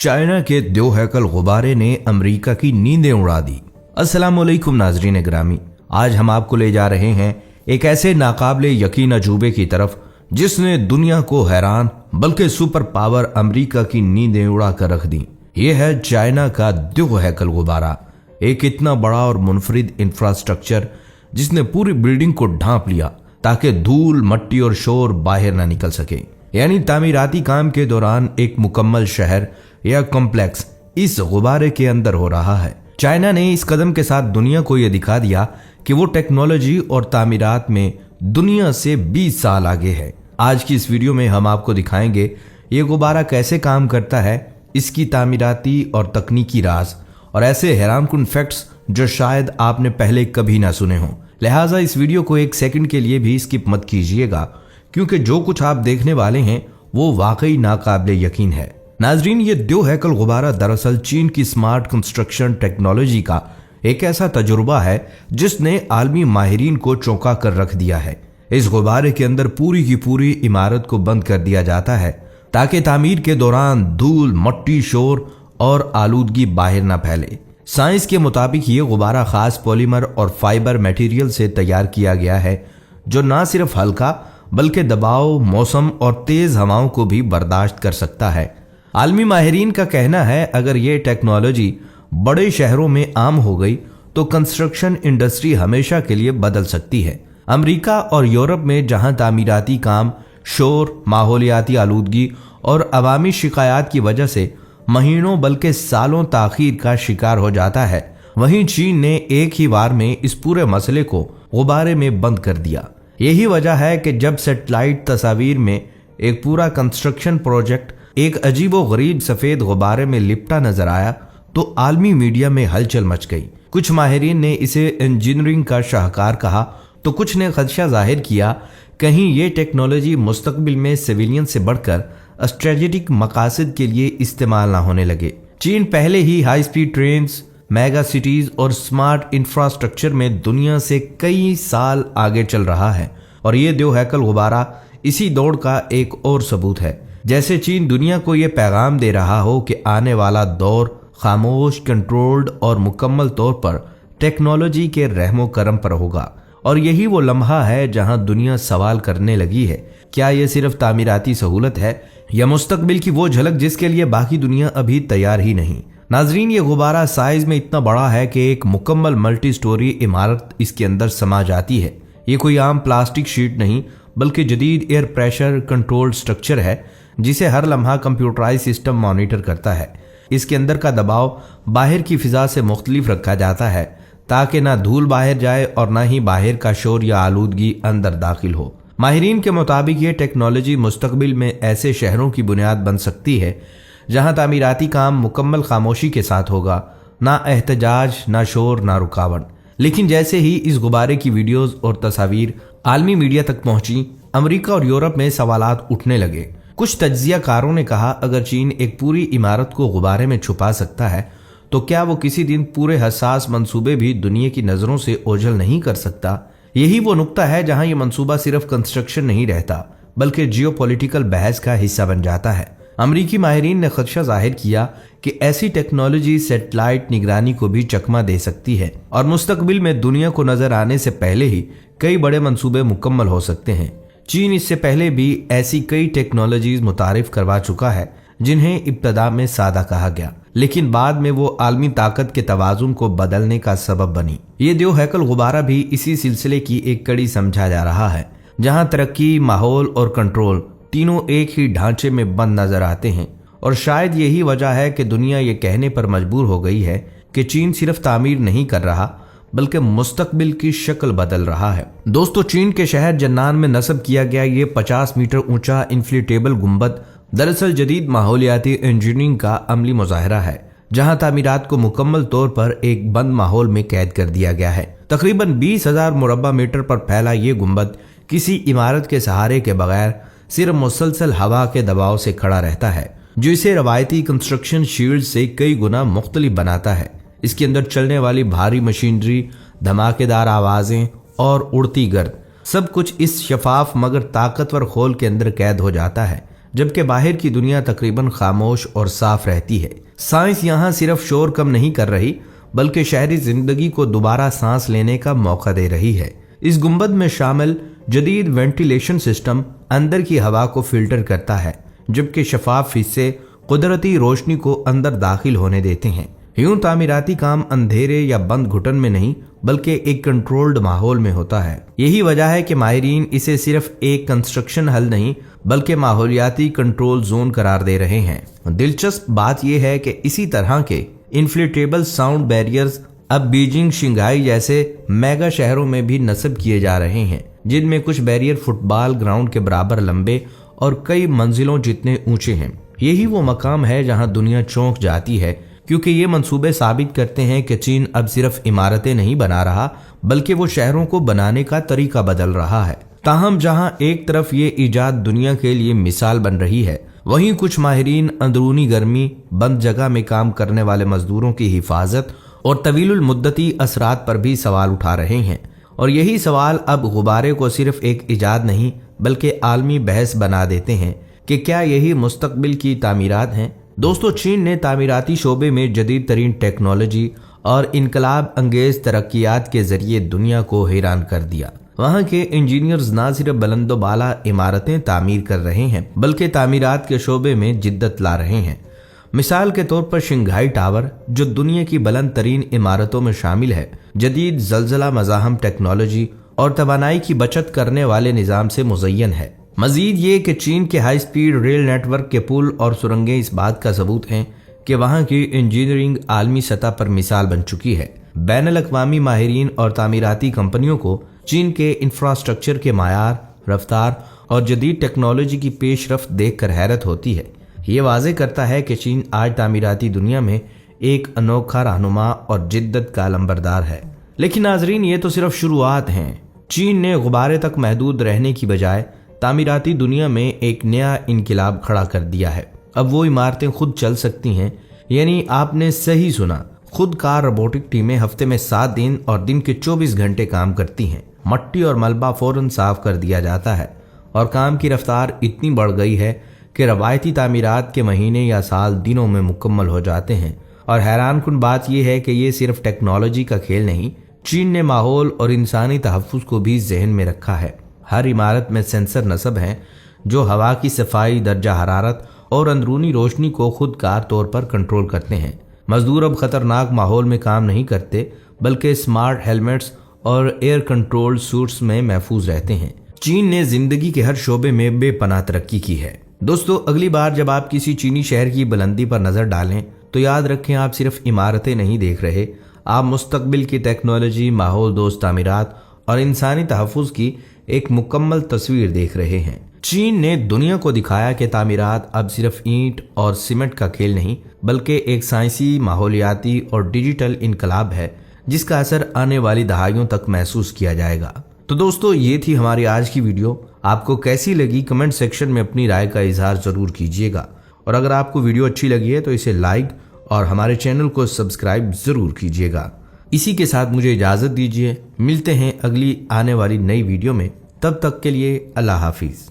China के दो हैकल गुब्बारे ने अमेरिका की नींदें उड़ा दी। अस्सलामुअलैकुम नाजरीन ग्रामी, आज हम आपको ले जा रहे हैं एक ऐसे नाकाबिले यकीन अजूबे की तरफ जिसने दुनिया को हैरान बल्कि सुपर पावर अमेरिका की नींदें उड़ा कर रख दी। ये है चाइना का दो हैकल गुब्बारा, एक इतना बड़ा और मुनफरिद इंफ्रास्ट्रक्चर जिसने पूरी बिल्डिंग को ढांप लिया ताकि धूल, मट्टी और शोर बाहर ना निकल सके। यानी तामीराती काम के दौरान एक मुकम्मल शहर या कॉम्प्लेक्स इस गुब्बारे के अंदर हो रहा है। चाइना ने इस कदम के साथ दुनिया को यह दिखा दिया कि वो टेक्नोलॉजी और तामीरात में दुनिया से 20 साल आगे है। आज की इस वीडियो में हम आपको दिखाएंगे ये गुब्बारा कैसे काम करता है, इसकी तामीराती और तकनीकी राज और ऐसे हैरानकुन फैक्ट्स जो शायद आपने पहले कभी ना सुने हों। लिहाजा इस वीडियो को एक सेकंड के लिए भी स्किप मत कीजिएगा, क्योंकि जो कुछ आप देखने वाले हैं वो वाकई नाकाबिले यकीन है। नाजरीन, ये दो हैकल गुब्बारा दरअसल चीन की स्मार्ट कंस्ट्रक्शन टेक्नोलॉजी का एक ऐसा तजुर्बा है जिसने आलमी माहिरीन को चौंका कर रख दिया है। इस गुब्बारे के अंदर पूरी की पूरी इमारत को बंद कर दिया जाता है ताकि तामीर के दौरान धूल, मट्टी, शोर और आलूदगी बाहर न फैले। साइंस के मुताबिक ये गुब्बारा खास पॉलीमर और फाइबर मटेरियल से तैयार किया गया है जो न सिर्फ हल्का बल्कि दबाव, मौसम और तेज हवाओं को भी बर्दाश्त कर सकता है। आलमी माहिरीन का कहना है अगर ये टेक्नोलॉजी बड़े शहरों में आम हो गई तो कंस्ट्रक्शन इंडस्ट्री हमेशा के लिए बदल सकती है। अमेरिका और यूरोप में जहां तामीराती काम शोर, माहौलियाती आलूदगी और अवामी शिकायत की वजह से महीनों बल्कि सालों ताखीर का शिकार हो जाता है, वहीं चीन ने एक ही बार में इस पूरे मसले को गुब्बारे में बंद कर दिया। यही वजह है कि जब सैटेलाइट तस्वीर में एक पूरा कंस्ट्रक्शन प्रोजेक्ट एक अजीबो गरीब सफेद गुब्बारे में लिपटा नजर आया तो आलमी मीडिया में हलचल मच गई। कुछ माहिरीन ने इसे इंजीनियरिंग का शाहकार कहा तो कुछ ने खदशा जाहिर किया कहीं ये टेक्नोलॉजी मुस्तकबिल में सिविलियन से बढ़कर स्ट्रेटेजिक मकासद के लिए इस्तेमाल ना होने लगे। चीन पहले ही high speed trains, mega cities और स्मार्ट इंफ्रास्ट्रक्चर में दुनिया से कई साल आगे चल रहा है और ये दो हैकल गुब्बारा इसी दौड़ का एक और सबूत है। जैसे चीन दुनिया को ये पैगाम दे रहा हो कि आने वाला दौर खामोश, कंट्रोल्ड और मुकम्मल तौर पर टेक्नोलॉजी के रहमो करम पर होगा। और यही वो लम्हा है जहां दुनिया सवाल करने लगी है, क्या ये सिर्फ तामीराती सहूलत है या मुस्तकबिल की वो झलक जिसके लिए बाकी दुनिया अभी तैयार ही नहीं। नाजरीन, ये गुब्बारा साइज में इतना बड़ा है कि एक मुकम्मल मल्टी स्टोरी इमारत इसके अंदर समा जाती है। ये कोई आम प्लास्टिक शीट नहीं बल्कि जदीद एयर प्रेशर कंट्रोल्ड स्ट्रक्चर है जिसे हर लम्हा कंप्यूटराइज सिस्टम मॉनिटर करता है। इसके अंदर का दबाव बाहर की फिजा से मुख्तलिफ रखा जाता है ताकि ना धूल बाहर जाए और ना ही बाहर का शोर या आलूदगी अंदर दाखिल हो। माहिरीन के मुताबिक ये टेक्नोलॉजी मुस्तकबिल में ऐसे शहरों की बुनियाद बन सकती है जहां तामीराती काम मुकम्मल खामोशी के साथ होगा, ना एहतजाज, ना शोर, ना रुकावट। लेकिन जैसे ही इस गुब्बारे की वीडियोज और तस्वीर आलमी मीडिया तक पहुंची, अमेरिका और यूरोप में सवालात उठने लगे। कुछ तज्जियाकारों ने कहा अगर चीन एक पूरी इमारत को गुब्बारे में छुपा सकता है तो क्या वो किसी दिन पूरे हसास मंसूबे भी दुनिया की नजरों से ओझल नहीं कर सकता। यही वो नुक्ता है जहां ये मंसूबा सिर्फ कंस्ट्रक्शन नहीं रहता बल्कि जियोपॉलिटिकल बहस का हिस्सा बन जाता है। अमरीकी माहिरीन ने खदशा जाहिर किया कि ऐसी टेक्नोलॉजी सैटेलाइट निगरानी को भी चकमा दे सकती है और मुस्तकबिल में दुनिया को नजर आने से पहले ही कई बड़े मंसूबे मुकम्मल हो सकते हैं। चीन इससे पहले भी ऐसी कई टेक्नोलॉजीज मुतारिफ करवा चुका है जिन्हें इब्तदा में सादा कहा गया, लेकिन बाद में वो आलमी ताकत के तवाजुन को बदलने का सबब बनी। ये दो हैकल गुब्बारा भी इसी सिलसिले की एक कड़ी समझा जा रहा है जहां तरक्की, माहौल और कंट्रोल तीनों एक ही ढांचे में बंद नजर आते हैं। और शायद यही वजह है कि दुनिया ये कहने पर मजबूर हो गई है कि चीन सिर्फ तामीर नहीं कर रहा बल्कि मुस्तकबिल की शक्ल बदल रहा है। दोस्तों, चीन के शहर जन्नान में नस्ब किया गया ये 50 मीटर ऊंचा इन्फ्लेटेबल गुंबद दरअसल जदीद माहौलियाती इंजीनियरिंग का अमली मुजाहरा है जहां तामीरात को मुकम्मल तौर पर एक बंद माहौल में कैद कर दिया गया है। तकरीबन 20,000 मुरब्बा मीटर पर फैला ये गुंबद किसी इमारत के सहारे के बगैर सिर्फ मुसलसल हवा के दबाव से खड़ा रहता है जो इसे रवायती कंस्ट्रक्शन शील्ड से कई गुना मुख्तलिफ बनाता है। इसके अंदर चलने वाली भारी मशीनरी, धमाकेदार आवाजें और उड़ती गर्द सब कुछ इस शफाफ मगर ताकतवर खोल के अंदर कैद हो जाता है जबकि बाहर की दुनिया तकरीबन खामोश और साफ रहती है। साइंस यहाँ सिर्फ शोर कम नहीं कर रही बल्कि शहरी जिंदगी को दोबारा सांस लेने का मौका दे रही है। इस गुंबद में शामिल जदीद वेंटिलेशन सिस्टम अंदर की हवा को फिल्टर करता है, जबकि शफाफ हिस्से कुदरती रोशनी को अंदर दाखिल होने देते हैं। यूं तामीराती काम अंधेरे या बंद घुटन में नहीं बल्कि एक कंट्रोल्ड माहौल में होता है। यही वजह है कि माहिरीन इसे सिर्फ एक कंस्ट्रक्शन हल नहीं बल्कि माहौलियाती कंट्रोल जोन करार दे रहे हैं। दिलचस्प बात यह है कि इसी तरह के इन्फ्लेटेबल साउंड बैरियर्स अब बीजिंग, शंघाई जैसे मेगा शहरों में भी नस्ब किए जा रहे हैं, जिनमें कुछ बैरियर फुटबॉल ग्राउंड के बराबर लंबे और कई मंजिलों जितने ऊंचे हैं। यही वो मकाम है जहां दुनिया चौंक जाती है, क्योंकि ये मंसूबे साबित करते हैं कि चीन अब सिर्फ इमारतें नहीं बना रहा बल्कि वो शहरों को बनाने का तरीका बदल रहा है। ताहम जहां एक तरफ ये इजाद दुनिया के लिए मिसाल बन रही है, वहीं कुछ माहिरीन अंदरूनी गर्मी, बंद जगह में काम करने वाले मजदूरों की हिफाजत और तवीलुल मुद्दती असरात पर भी सवाल उठा रहे हैं। और यही सवाल अब गुब्बारे को सिर्फ एक इजाद नहीं बल्कि आलमी बहस बना देते हैं कि क्या यही मुस्तकबिल की तामीरात हैं। दोस्तों, चीन ने तामीराती शोबे में जदीद तरीन टेक्नोलॉजी और इनकलाब अंगेज तरक्कियात के जरिए दुनिया को हैरान कर दिया। वहाँ के इंजीनियर्स न सिर्फ बुलंदो बाला इमारतें तामीर कर रहे हैं बल्कि तामीरात के शोबे में जिद्दत ला रहे हैं। मिसाल के तौर पर शंघाई टावर, जो दुनिया की बुलंद तरीन इमारतों में शामिल है, जदीद जलजला मज़ाहम टेक्नोलॉजी और तवानाई की बचत करने वाले निज़ाम से मुज़य्यन है। मजीद ये कि चीन के हाई स्पीड रेल नेटवर्क के पुल और सुरंगें इस बात का सबूत हैं कि वहाँ की इंजीनियरिंग आलमी सतह पर मिसाल बन चुकी है। बैनुल-अक़वामी माहिरीन और तामीराती कंपनियों को चीन के इंफ्रास्ट्रक्चर के मायार, रफ्तार और जदीद टेक्नोलॉजी की पेशरफ्त देखकर हैरत होती है। ये वाज़े करता है कि चीन आज तामीराती दुनिया में एक अनोखा रहनुमा और जिद्दत का लंबरदार है। लेकिन नाजरीन, ये तो सिर्फ शुरुआत हैं। चीन ने गुब्बारे तक महदूद रहने की बजाय तामीराती दुनिया में एक नया इनकिलाब खड़ा कर दिया है। अब वो इमारतें खुद चल सकती हैं, यानी आपने सही सुना, खुद कार रोबोटिक टीमें हफ्ते में 7 दिन और दिन के 24 घंटे काम करती हैं। मट्टी और मलबा फौरन साफ कर दिया जाता है और काम की रफ्तार इतनी बढ़ गई है कि रवायती तामीरात के महीने या साल दिनों में मुकम्मल हो जाते हैं। और हैरानकुन बात यह है कि ये सिर्फ टेक्नोलॉजी का खेल नहीं, चीन ने माहौल और इंसानी तहफ़्फ़ुज़ को भी जहन में रखा है। हर इमारत में सेंसर नस्ब हैं जो हवा की सफाई, दर्जा हरारत और अंदरूनी रोशनी को खुदकार तौर पर कंट्रोल करते हैं। मजदूर अब खतरनाक माहौल में काम नहीं करते बल्कि स्मार्ट हेलमेट्स और एयर कंट्रोल सूट्स में महफूज रहते हैं। चीन ने जिंदगी के हर शोबे में बेपनाह तरक्की की है। दोस्तों, अगली बार जब आप किसी चीनी शहर की बुलंदी पर नजर डालें तो याद रखें, आप सिर्फ इमारतें नहीं देख रहे, आप मुस्तकबिल की टेक्नोलॉजी, माहौल दोस्त तामीरात और इंसानी तहफ़्फ़ुज़ की एक मुकम्मल तस्वीर देख रहे हैं। चीन ने दुनिया को दिखाया कि तामीरात अब सिर्फ ईंट और सीमेंट का खेल नहीं बल्कि एक साइंसी, माहौलियाती और डिजिटल इनकलाब है जिसका असर आने वाली दहाइयों तक महसूस किया जाएगा। तो दोस्तों, ये थी हमारी आज की वीडियो। आपको कैसी लगी कमेंट सेक्शन में अपनी राय का इजहार जरूर कीजिएगा। और अगर आपको वीडियो अच्छी लगी है तो इसे लाइक और हमारे चैनल को सब्सक्राइब जरूर कीजिएगा। इसी के साथ मुझे इजाजत दीजिए। मिलते हैं अगली आने वाली नई वीडियो में। तब तक के लिए अल्लाह हाफिज।